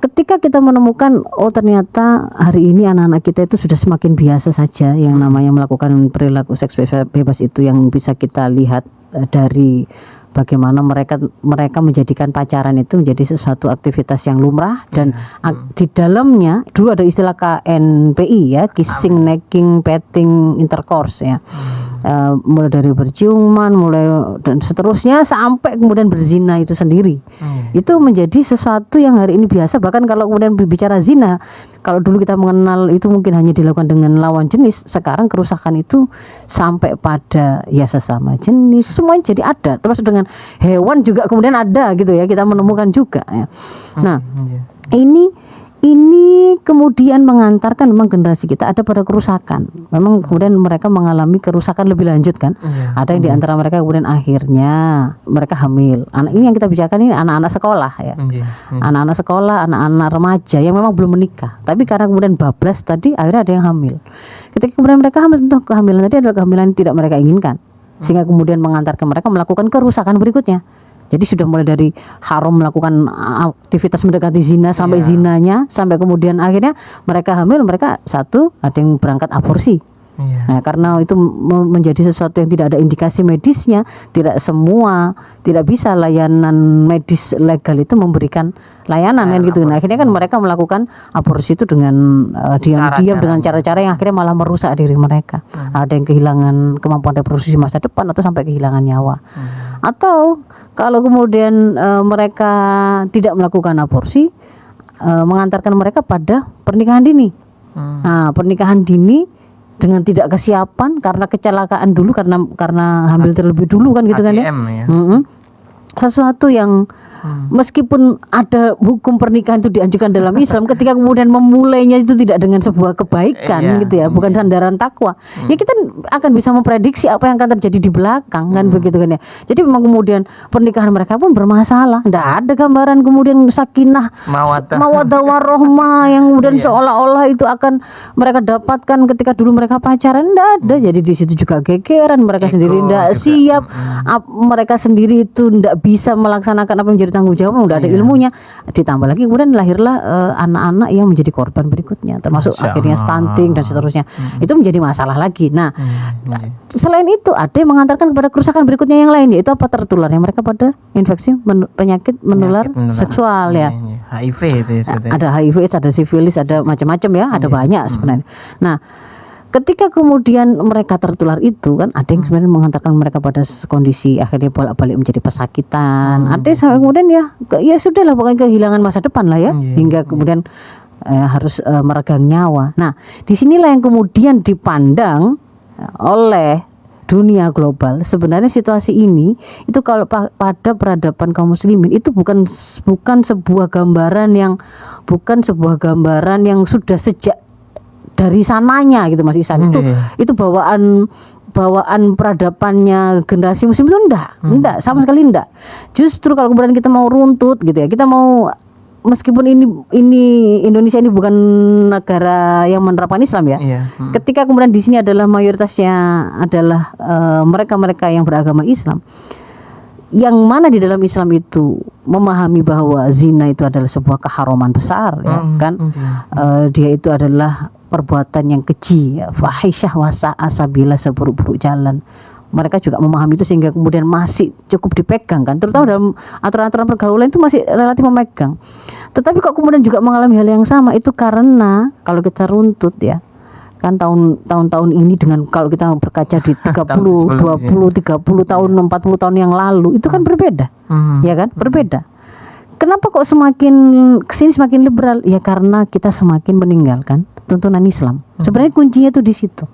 ketika kita menemukan ternyata hari ini anak-anak kita itu sudah semakin biasa saja yang namanya melakukan perilaku seks bebas itu, yang bisa kita lihat dari bagaimana mereka menjadikan pacaran itu menjadi sesuatu aktivitas yang lumrah, dan di dalamnya dulu ada istilah KNPI ya, kissing, necking, petting, intercourse ya. Mulai dari berciuman, dan seterusnya sampai kemudian berzina itu sendiri. Itu menjadi sesuatu yang hari ini biasa. Bahkan kalau kemudian berbicara zina, kalau dulu kita mengenal itu mungkin hanya dilakukan dengan lawan jenis, sekarang kerusakan itu sampai pada ya sesama jenis, semuanya jadi ada, termasuk dengan hewan juga kemudian ada gitu ya, kita menemukan juga ya. Nah, ini kemudian mengantarkan memang generasi kita ada pada kerusakan. Memang kemudian mereka mengalami kerusakan lebih lanjut kan. Ada yang di antara mereka kemudian akhirnya mereka hamil. Ini yang kita bicarakan ini anak-anak sekolah ya. Anak-anak sekolah, anak-anak remaja yang memang belum menikah. Tapi karena kemudian bablas tadi akhirnya ada yang hamil. Ketika kemudian mereka hamil, tentu kehamilan tadi adalah kehamilan yang tidak mereka inginkan. Sehingga kemudian mengantarkan mereka melakukan kerusakan berikutnya. Jadi sudah mulai dari haram melakukan aktivitas mendekati zina sampai zinanya, sampai kemudian akhirnya mereka hamil, mereka ada yang berangkat aborsi. Nah, karena itu menjadi sesuatu yang tidak ada indikasi medisnya, tidak bisa layanan medis legal itu memberikan layanan kan gitu. Nah, akhirnya kan mereka melakukan aborsi itu dengan diam-diam dengan cara-cara yang akhirnya malah merusak diri mereka. Ada yang kehilangan kemampuan reproduksi masa depan atau sampai kehilangan nyawa. Atau kalau kemudian mereka tidak melakukan aborsi, mengantarkan mereka pada pernikahan dini. Nah, pernikahan dini dengan tidak kesiapan karena kecelakaan dulu, karena hamil terlebih dulu kan gitu kan ya. Sesuatu yang meskipun ada hukum pernikahan itu dianjurkan dalam Islam, ketika kemudian memulainya itu tidak dengan sebuah kebaikan gitu ya, bukan sandaran takwa, ya kita akan bisa memprediksi apa yang akan terjadi di belakang kan begitu kan ya. Jadi memang kemudian pernikahan mereka pun bermasalah, tidak ada gambaran kemudian sakinah, mawaddah warahmah yang kemudian seolah-olah itu akan mereka dapatkan ketika dulu mereka pacaran, tidak ada. Jadi di situ juga gegeran, mereka sendiri tidak siap, mereka sendiri itu tidak bisa melaksanakan apa yang menjadi tanggung jawab, udah ada ilmunya, ditambah lagi kemudian lahirlah anak-anak yang menjadi korban berikutnya, termasuk akhirnya stunting dan seterusnya. Itu menjadi masalah lagi. Nah, selain itu ada yang mengantarkan kepada kerusakan berikutnya yang lain, yaitu apa, tertularnya mereka pada infeksi penyakit menular seksual ya. HIV itu ada HIV, ada sifilis, ada macam-macam ya, ada banyak sebenarnya. Nah, ketika kemudian mereka tertular itu kan ada yang sebenarnya menghantarkan mereka pada kondisi akhirnya bolak-balik menjadi pesakitan. Ada yang sampai kemudian ya sudahlah, pokoknya kehilangan masa depan lah ya, hingga kemudian harus meregang nyawa. Nah, disinilah yang kemudian dipandang oleh dunia global. Sebenarnya situasi ini itu kalau pada peradaban kaum muslimin itu bukan sebuah gambaran yang sudah sejak dari sananya gitu Mas Ihsan. Itu bawaan peradabannya generasi muslim itu enggak sama sekali enggak. Justru kalau kemudian kita mau runtut gitu ya, kita mau, meskipun ini Indonesia ini bukan negara yang menerapkan Islam ya. Ketika kemudian di sini adalah mayoritasnya adalah mereka-mereka yang beragama Islam, yang mana di dalam Islam itu memahami bahwa zina itu adalah sebuah keharaman besar ya kan. Dia itu adalah perbuatan yang keji ya, fahisyah wasa'a sabila, seburuk-buruk jalan. Mereka juga memahami itu sehingga kemudian masih cukup dipegang kan, terutama dalam aturan-aturan pergaulan itu masih relatif memegang. Tetapi kok kemudian juga mengalami hal yang sama, itu karena kalau kita runtut ya kan tahun-tahun ini dengan kalau kita berkaca di 30, 20, 30 tahun, 40 tahun yang lalu itu kan berbeda. Ya kan? Berbeda. Kenapa kok semakin kesini semakin liberal? Ya karena kita semakin meninggalkan tuntunan Islam. Sebenarnya kuncinya itu di situ.